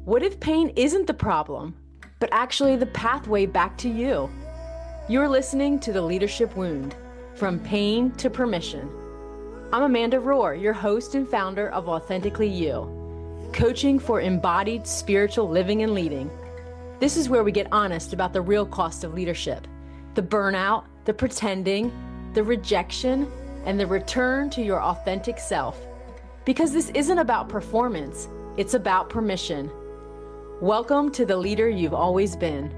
What if pain isn't the problem, but actually the pathway back to you? You're listening to The Leadership Wound, From Pain to Permission. I'm Amanda Rohr, your host and founder of Authentically You, coaching for embodied spiritual living and leading. This is where we get honest about the real cost of leadership, the burnout, the pretending, the rejection, and the return to your authentic self. Because this isn't about performance, it's about permission. Welcome to the leader you've always been.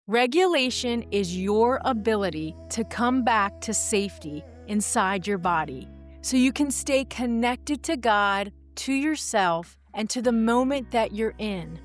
Regulation is your ability to come back to safety inside your body so you can stay connected to God, to yourself, and to the moment that you're in.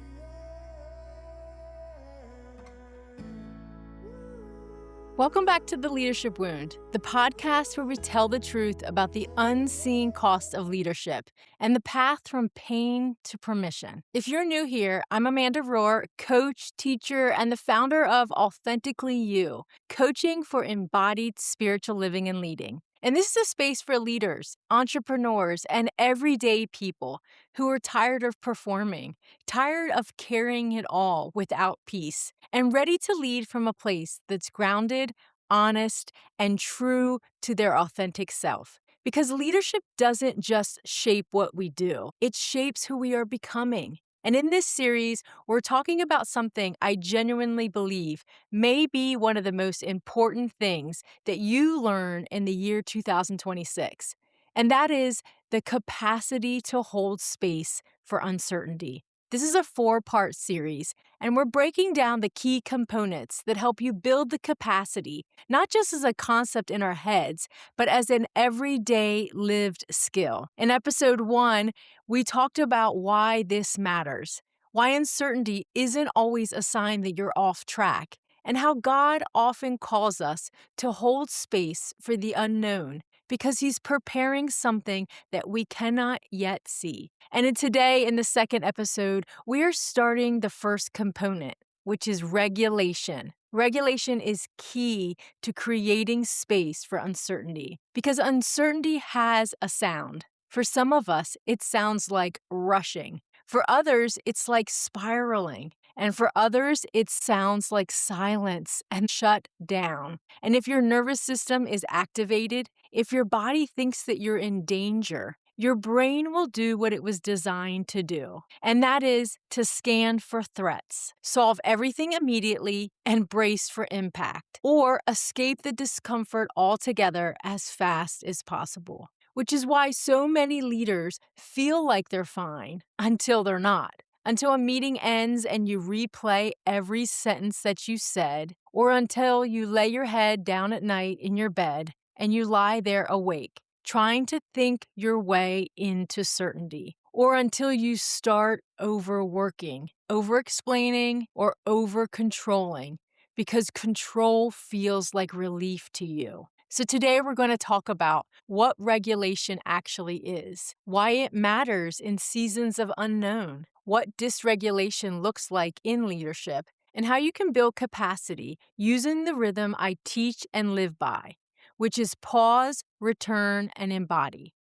Welcome back to The Leadership Wound, the podcast where we tell the truth about the unseen cost of leadership and the path from pain to permission. If you're new here, I'm Amanda Rohr, coach, teacher, and the founder of Authentically You, coaching for embodied spiritual living and leading. And this is a space for leaders, entrepreneurs, and everyday people who are tired of performing, tired of carrying it all without peace, and ready to lead from a place that's grounded, honest, and true to their authentic self. Because leadership doesn't just shape what we do, it shapes who we are becoming. And in this series, we're talking about something I genuinely believe may be one of the most important things that you learn in the year 2026. And that is the capacity to hold space for uncertainty. This is a 4-part series, and we're breaking down the key components that help you build the capacity, not just as a concept in our heads, but as an everyday lived skill. In episode 1, we talked about why this matters, why uncertainty isn't always a sign that you're off track, and how God often calls us to hold space for the unknown because He's preparing something that we cannot yet see. And today, in the second episode, we are starting the first component, which is regulation. Regulation is key to creating space for uncertainty because uncertainty has a sound. For some of us, it sounds like rushing. For others, it's like spiraling. And for others, it sounds like silence and shut down. And if your nervous system is activated, if your body thinks that you're in danger, your brain will do what it was designed to do. And that is to scan for threats, solve everything immediately, and brace for impact, or escape the discomfort altogether as fast as possible. Which is why so many leaders feel like they're fine until they're not. Until a meeting ends and you replay every sentence that you said, or until you lay your head down at night in your bed and you lie there awake, trying to think your way into certainty, or until you start overworking, over-explaining, or over-controlling, because control feels like relief to you. So today we're going to talk about what regulation actually is, why it matters in seasons of unknown, what dysregulation looks like in leadership, and how you can build capacity using the rhythm I teach and live by, which is pause, return, and embody.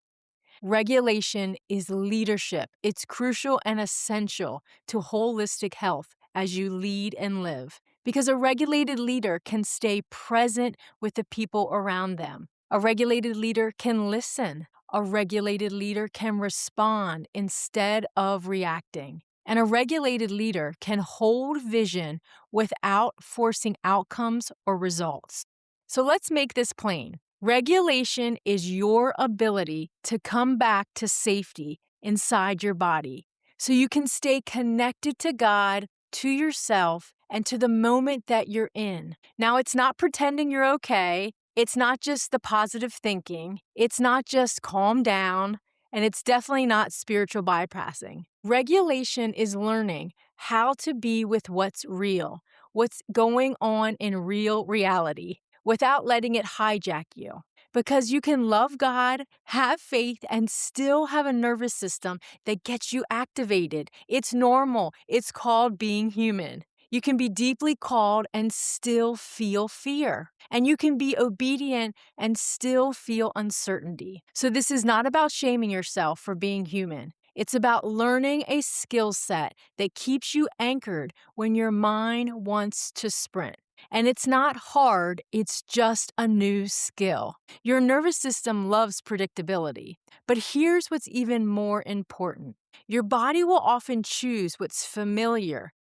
Regulation is leadership. It's crucial and essential to holistic health as you lead and live. Because a regulated leader can stay present with the people around them. A regulated leader can listen. A regulated leader can respond instead of reacting. And a regulated leader can hold vision without forcing outcomes or results. So let's make this plain. Regulation is your ability to come back to safety inside your body so you can stay connected to God, to yourself, and to the moment that you're in. Now, it's not pretending you're okay. It's not just the positive thinking. It's not just calm down. And it's definitely not spiritual bypassing. Regulation is learning how to be with what's real, what's going on in real reality, without letting it hijack you. Because you can love God, have faith, and still have a nervous system that gets you activated. It's normal. It's called being human. You can be deeply called and still feel fear. And you can be obedient and still feel uncertainty. So this is not about shaming yourself for being human. It's about learning a skill set that keeps you anchored when your mind wants to sprint. And it's not hard, it's just a new skill. Your nervous system loves predictability. But here's what's even more important. Your body will often choose what's familiar,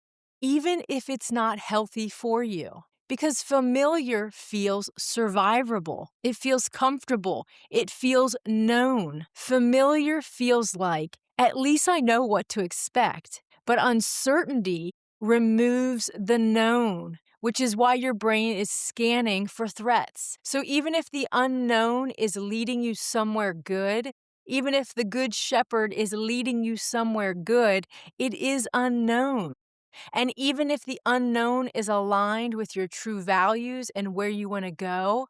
even if it's not healthy for you. Because familiar feels survivable. It feels comfortable. It feels known. Familiar feels like, at least I know what to expect. But uncertainty removes the known, which is why your brain is scanning for threats. So even if the unknown is leading you somewhere good, even if the good shepherd is leading you somewhere good, it is unknown. And even if the unknown is aligned with your true values and where you want to go,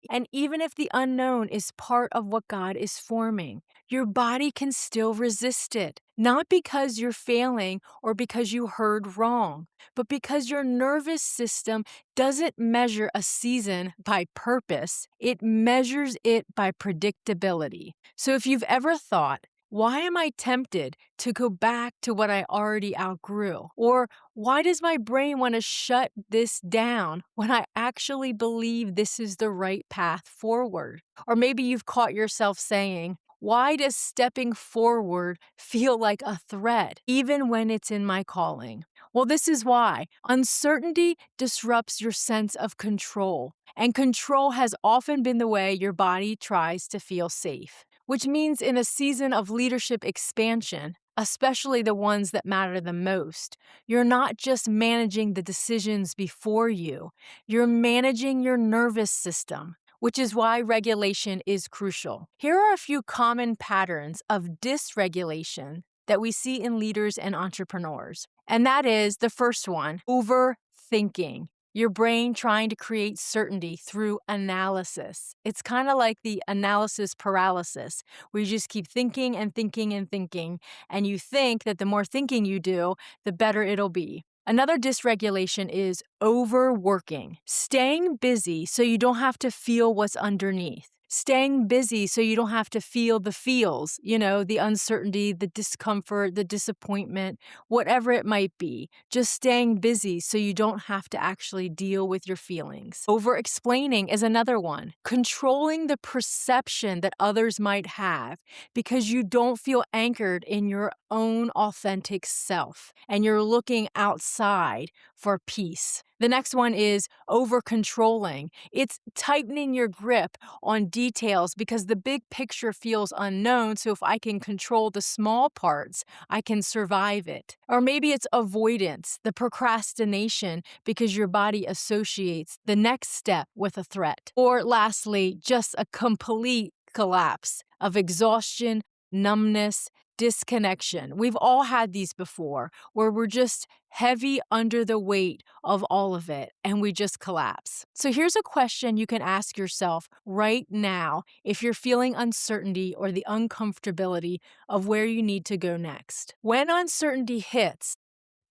and even if the unknown is part of what God is forming, your body can still resist it. Not because you're failing or because you heard wrong, but because your nervous system doesn't measure a season by purpose, it measures it by predictability. So if you've ever thought, why am I tempted to go back to what I already outgrew? Or why does my brain want to shut this down when I actually believe this is the right path forward? Or maybe you've caught yourself saying, why does stepping forward feel like a threat, even when it's in my calling? Well, this is why. Uncertainty disrupts your sense of control, and control has often been the way your body tries to feel safe. Which means in a season of leadership expansion, especially the ones that matter the most, you're not just managing the decisions before you, you're managing your nervous system, which is why regulation is crucial. Here are a few common patterns of dysregulation that we see in leaders and entrepreneurs. And that is the first one, overthinking. Your brain trying to create certainty through analysis. It's kind of like the analysis paralysis, where you just keep thinking and thinking and thinking, and you think that the more thinking you do, the better it'll be. Another dysregulation is overworking, staying busy so you don't have to feel what's underneath. Staying busy so you don't have to feel the feels, the uncertainty, the discomfort, the disappointment, whatever it might be. Just staying busy so you don't have to actually deal with your feelings. Over-explaining is another one. Controlling the perception that others might have because you don't feel anchored in your own authentic self and you're looking outside for peace. The next one is overcontrolling. It's tightening your grip on details because the big picture feels unknown. So if I can control the small parts, I can survive it. Or maybe it's avoidance, the procrastination because your body associates the next step with a threat. Or lastly, just a complete collapse of exhaustion, numbness, disconnection. We've all had these before where we're just heavy under the weight of all of it and we just collapse. So here's a question you can ask yourself right now if you're feeling uncertainty or the uncomfortability of where you need to go next. When uncertainty hits,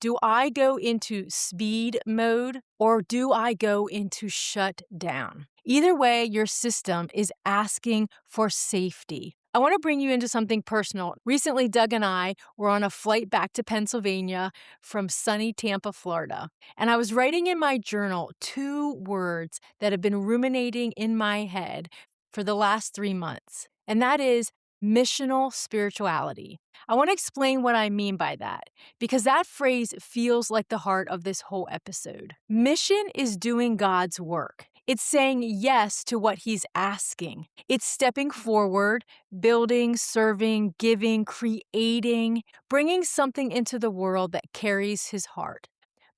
do I go into speed mode or do I go into shutdown? Either way, your system is asking for safety. I want to bring you into something personal. Recently, Doug and I were on a flight back to Pennsylvania from sunny Tampa, Florida. And I was writing in my journal 2 words that have been ruminating in my head for the last 3 months. And that is missional spirituality. I want to explain what I mean by that, because that phrase feels like the heart of this whole episode. Mission is doing God's work. It's saying yes to what He's asking. It's stepping forward, building, serving, giving, creating, bringing something into the world that carries His heart.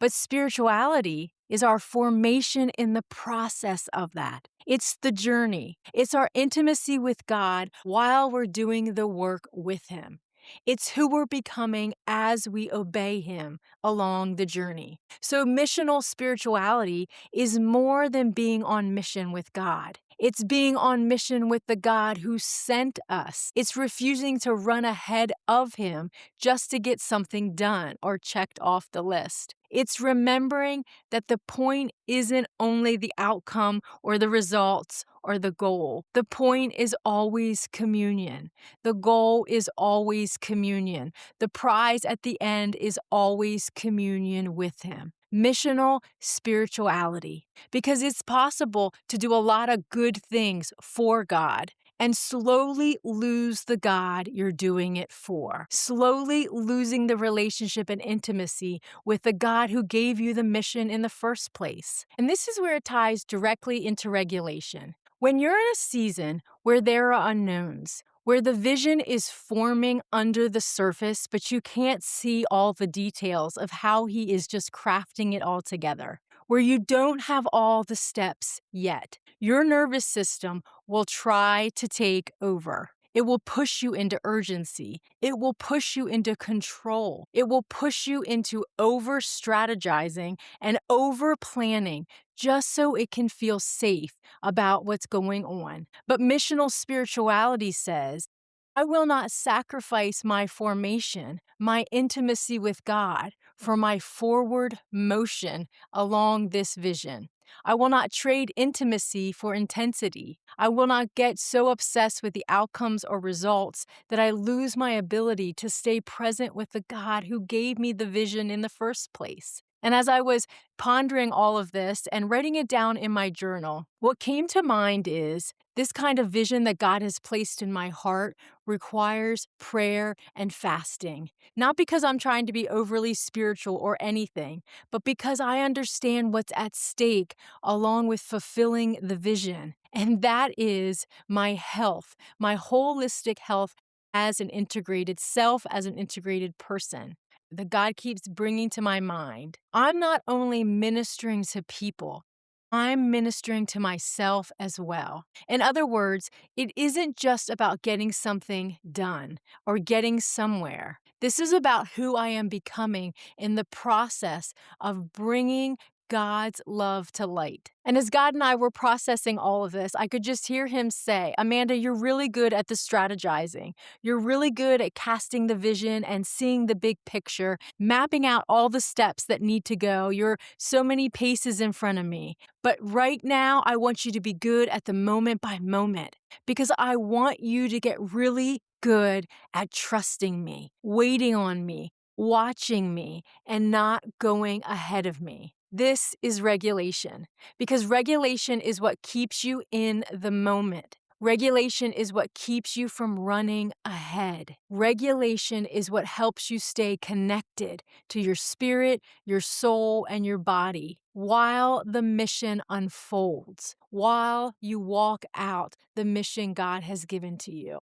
But spirituality is our formation in the process of that. It's the journey. It's our intimacy with God while we're doing the work with Him. It's who we're becoming as we obey Him along the journey. So missional spirituality is more than being on mission with God. It's being on mission with the God who sent us. It's refusing to run ahead of Him just to get something done or checked off the list. It's remembering that the point isn't only the outcome or the results or the goal. The point is always communion. The goal is always communion. The prize at the end is always communion with Him. Missional spirituality, because it's possible to do a lot of good things for God and slowly lose the God you're doing it for, slowly losing the relationship and intimacy with the God who gave you the mission in the first place. And this is where it ties directly into regulation. When you're in a season where there are unknowns, where the vision is forming under the surface, but you can't see all the details of how He is just crafting it all together, where you don't have all the steps yet, your nervous system will try to take over. It will push you into urgency. It will push you into control. It will push you into over strategizing and over planning just so it can feel safe about what's going on. But missional spirituality says, I will not sacrifice my formation, my intimacy with God, for my forward motion along this vision. I will not trade intimacy for intensity. I will not get so obsessed with the outcomes or results that I lose my ability to stay present with the God who gave me the vision in the first place. And as I was pondering all of this and writing it down in my journal, what came to mind is this kind of vision that God has placed in my heart requires prayer and fasting. Not because I'm trying to be overly spiritual or anything, but because I understand what's at stake along with fulfilling the vision. And that is my health, my holistic health as an integrated self, as an integrated person that God keeps bringing to my mind. I'm not only ministering to people, I'm ministering to myself as well. In other words, it isn't just about getting something done or getting somewhere. This is about who I am becoming in the process of bringing God's love to light. And as God and I were processing all of this, I could just hear Him say, Amanda, you're really good at the strategizing. You're really good at casting the vision and seeing the big picture, mapping out all the steps that need to go. You're so many paces in front of me. But right now, I want you to be good at the moment by moment because I want you to get really good at trusting me, waiting on me, watching me, and not going ahead of me. This is regulation, because regulation is what keeps you in the moment. Regulation is what keeps you from running ahead. Regulation is what helps you stay connected to your spirit, your soul, and your body while the mission unfolds, while you walk out the mission God has given to you.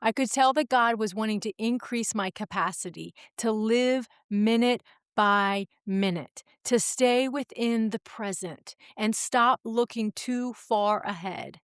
I could tell that God was wanting to increase my capacity to live minute by minute, to stay within the present and stop looking too far ahead.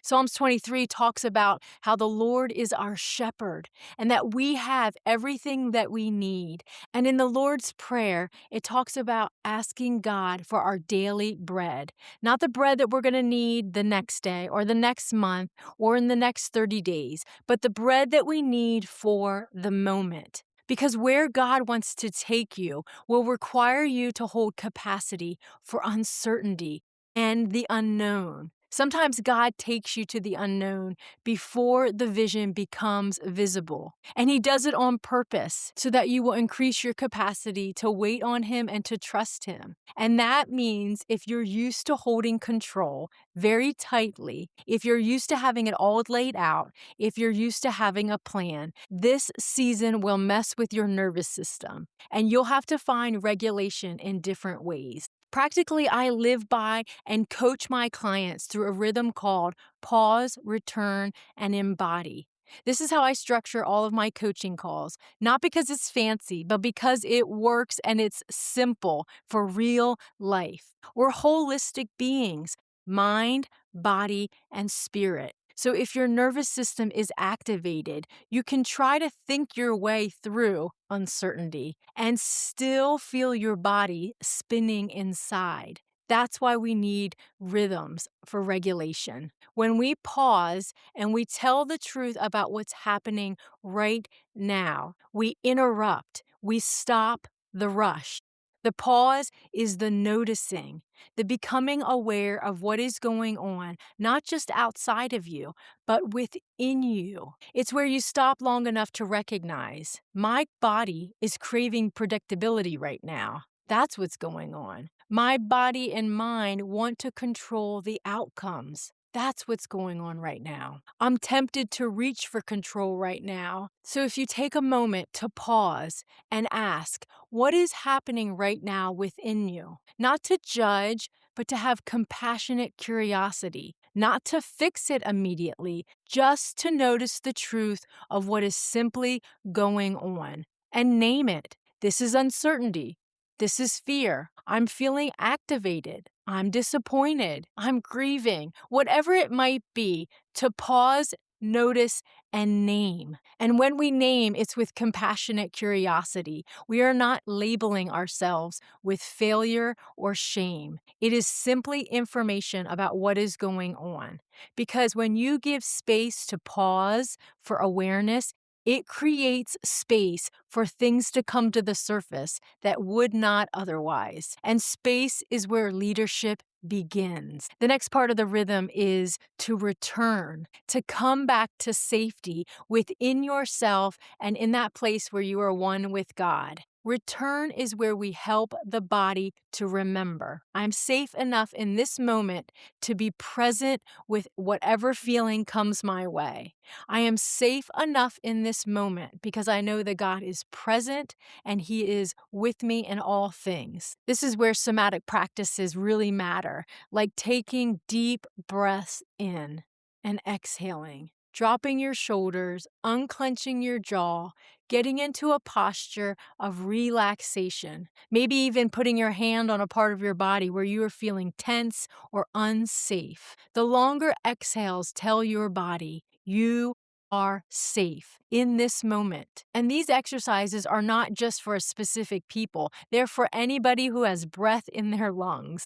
Psalms 23 talks about how the Lord is our shepherd and that we have everything that we need. And in the Lord's Prayer, it talks about asking God for our daily bread, not the bread that we're going to need the next day or the next month or in the next 30 days, but the bread that we need for the moment. Because where God wants to take you will require you to hold capacity for uncertainty and the unknown. Sometimes God takes you to the unknown before the vision becomes visible. And He does it on purpose so that you will increase your capacity to wait on Him and to trust Him. And that means if you're used to holding control very tightly, if you're used to having it all laid out, if you're used to having a plan, this season will mess with your nervous system. And you'll have to find regulation in different ways. Practically, I live by and coach my clients through a rhythm called pause, return, and embody. This is how I structure all of my coaching calls, not because it's fancy, but because it works and it's simple for real life. We're holistic beings, mind, body, and spirit. So if your nervous system is activated, you can try to think your way through uncertainty and still feel your body spinning inside. That's why we need rhythms for regulation. When we pause and we tell the truth about what's happening right now, we interrupt, we stop the rush. The pause is the noticing, the becoming aware of what is going on, not just outside of you, but within you. It's where you stop long enough to recognize, my body is craving predictability right now. That's what's going on. My body and mind want to control the outcomes. That's what's going on right now. I'm tempted to reach for control right now. So if you take a moment to pause and ask, what is happening right now within you? Not to judge, but to have compassionate curiosity, not to fix it immediately, just to notice the truth of what is simply going on and name it. This is uncertainty. This is fear. I'm feeling activated. I'm disappointed. I'm grieving. Whatever it might be, to pause, notice, and name. And when we name, it's with compassionate curiosity. We are not labeling ourselves with failure or shame. It is simply information about what is going on. Because when you give space to pause for awareness, it creates space for things to come to the surface that would not otherwise. And space is where leadership begins. The next part of the rhythm is to return, to come back to safety within yourself and in that place where you are one with God. Return is where we help the body to remember. I'm safe enough in this moment to be present with whatever feeling comes my way. I am safe enough in this moment because I know that God is present and He is with me in all things. This is where somatic practices really matter, like taking deep breaths in and exhaling, dropping your shoulders, unclenching your jaw, getting into a posture of relaxation, maybe even putting your hand on a part of your body where you are feeling tense or unsafe. The longer exhales tell your body, you are safe in this moment. And these exercises are not just for a specific people. They're for anybody who has breath in their lungs.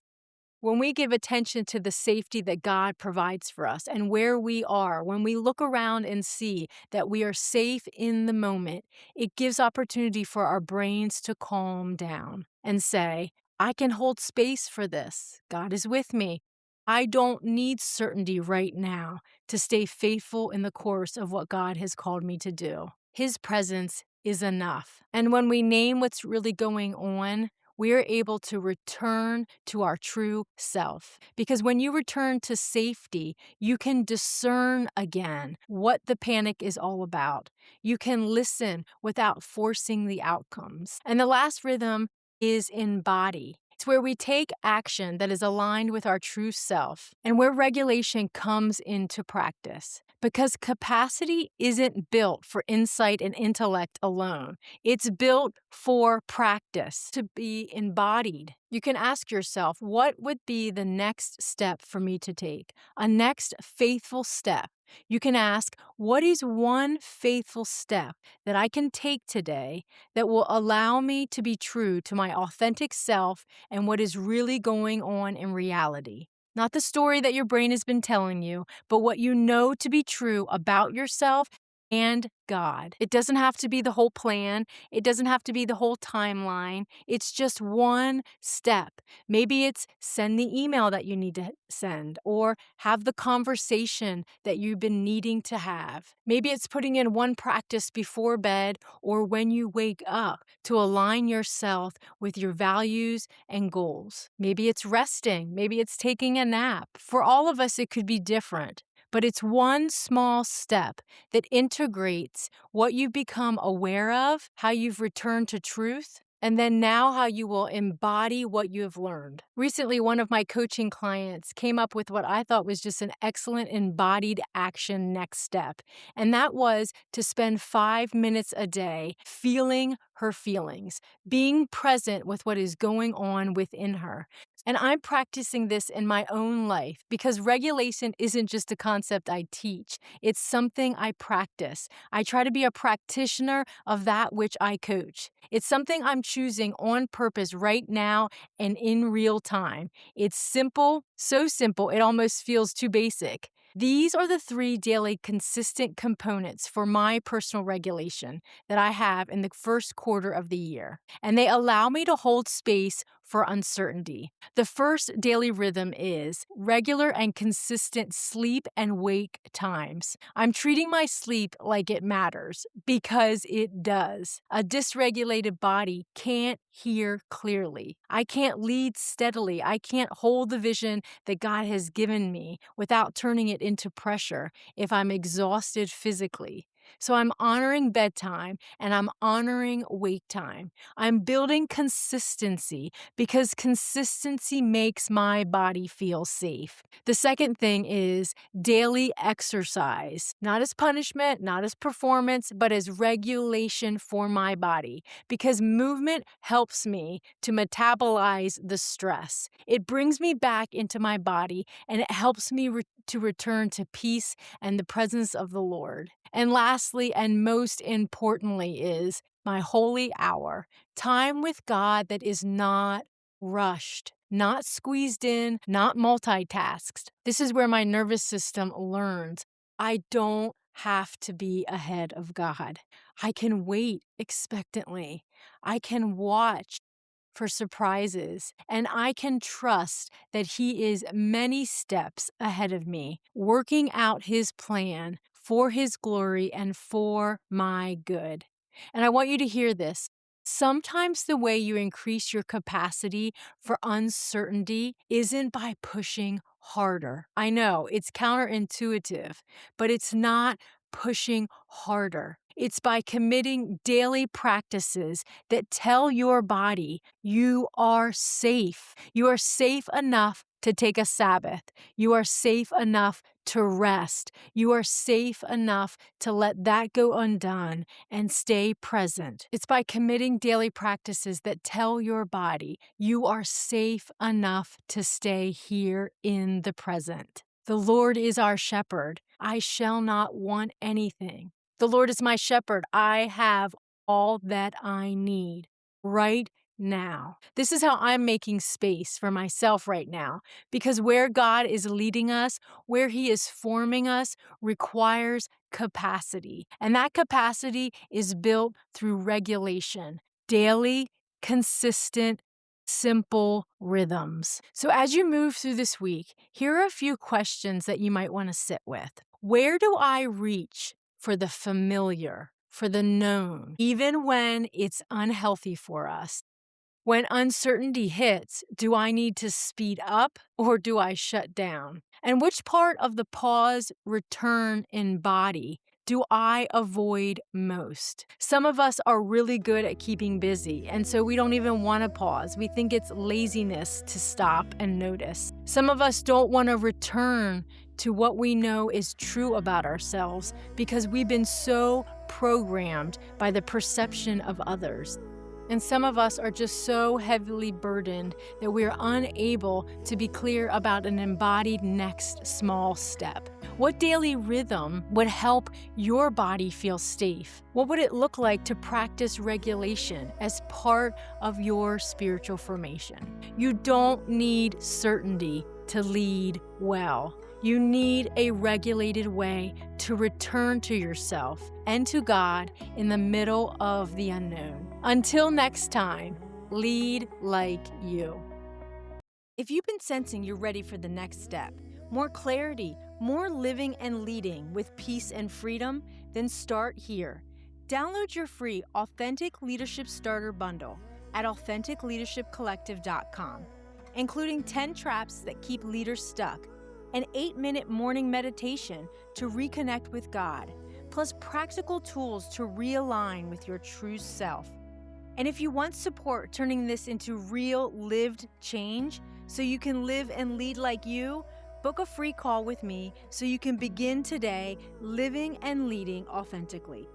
When we give attention to the safety that God provides for us and where we are, when we look around and see that we are safe in the moment, it gives opportunity for our brains to calm down and say, I can hold space for this. God is with me. I don't need certainty right now to stay faithful in the course of what God has called me to do. His presence is enough. And when we name what's really going on, we are able to return to our true self. Because when you return to safety, you can discern again what the panic is all about. You can listen without forcing the outcomes. And the last rhythm is embody. It's where we take action that is aligned with our true self and where regulation comes into practice. Because capacity isn't built for insight and intellect alone. It's built for practice, to be embodied. You can ask yourself, what would be the next step for me to take? A next faithful step. You can ask, what is one faithful step that I can take today that will allow me to be true to my authentic self and what is really going on in reality? Not the story that your brain has been telling you, but what you know to be true about yourself and God. It doesn't have to be the whole plan. It doesn't have to be the whole timeline. It's just one step. Maybe it's send the email that you need to send or have the conversation that you've been needing to have. Maybe it's putting in one practice before bed or when you wake up to align yourself with your values and goals. Maybe it's resting. Maybe it's taking a nap. For all of us, it could be different. But it's one small step that integrates what you've become aware of, how you've returned to truth, and then now how you will embody what you have learned. Recently, one of my coaching clients came up with what I thought was just an excellent embodied action next step. And that was to spend 5 minutes a day feeling her feelings, being present with what is going on within her. And I'm practicing this in my own life because regulation isn't just a concept I teach. It's something I practice. I try to be a practitioner of that which I coach. It's something I'm choosing on purpose right now and in real time. It's simple, so simple, it almost feels too basic. These are the 3 daily consistent components for my personal regulation that I have in the first quarter of the year, and they allow me to hold space for uncertainty. The first daily rhythm is regular and consistent sleep and wake times. I'm treating my sleep like it matters because it does. A dysregulated body can't hear clearly. I can't lead steadily. I can't hold the vision that God has given me without turning it into pressure if I'm exhausted physically. So I'm honoring bedtime and I'm honoring wake time. I'm building consistency because consistency makes my body feel safe. The second thing is daily exercise, not as punishment, not as performance, but as regulation for my body because movement helps me to metabolize the stress. It brings me back into my body and it helps me to return to peace and the presence of the Lord. And lastly, and most importantly, is my holy hour, time with God that is not rushed, not squeezed in, not multitasked. This is where my nervous system learns I don't have to be ahead of God. I can wait expectantly. I can watch for surprises, and I can trust that He is many steps ahead of me, working out His plan for His glory and for my good. And I want you to hear this. Sometimes the way you increase your capacity for uncertainty isn't by pushing harder. I know it's counterintuitive, but it's not pushing harder. It's by committing daily practices that tell your body you are safe. You are safe enough to take a Sabbath. You are safe enough to rest. You are safe enough to let that go undone and stay present. It's by committing daily practices that tell your body you are safe enough to stay here in the present. The Lord is our shepherd. I shall not want anything. The Lord is my shepherd. I have all that I need right now. This is how I'm making space for myself right now, because where God is leading us, where He is forming us, requires capacity. And that capacity is built through regulation, daily, consistent, simple rhythms. So as you move through this week, here are a few questions that you might want to sit with. Where do I reach for the familiar, for the known, even when it's unhealthy for us? When uncertainty hits, do I need to speed up or do I shut down? And which part of the pause, return, embody do I avoid most? Some of us are really good at keeping busy, and so we don't even want to pause. We think it's laziness to stop and notice. Some of us don't want to return to what we know is true about ourselves because we've been so programmed by the perception of others. And some of us are just so heavily burdened that we are unable to be clear about an embodied next small step. What daily rhythm would help your body feel safe? What would it look like to practice regulation as part of your spiritual formation? You don't need certainty to lead well. You need a regulated way to return to yourself and to God in the middle of the unknown. Until next time, lead like you. If you've been sensing you're ready for the next step, more clarity, more living and leading with peace and freedom, then start here. Download your free Authentic Leadership Starter Bundle at AuthenticLeadershipCollective.com, including 10 traps that keep leaders stuck, an 8-minute morning meditation to reconnect with God, plus practical tools to realign with your true self. And if you want support turning this into real lived change so you can live and lead like you, book a free call with me so you can begin today living and leading authentically.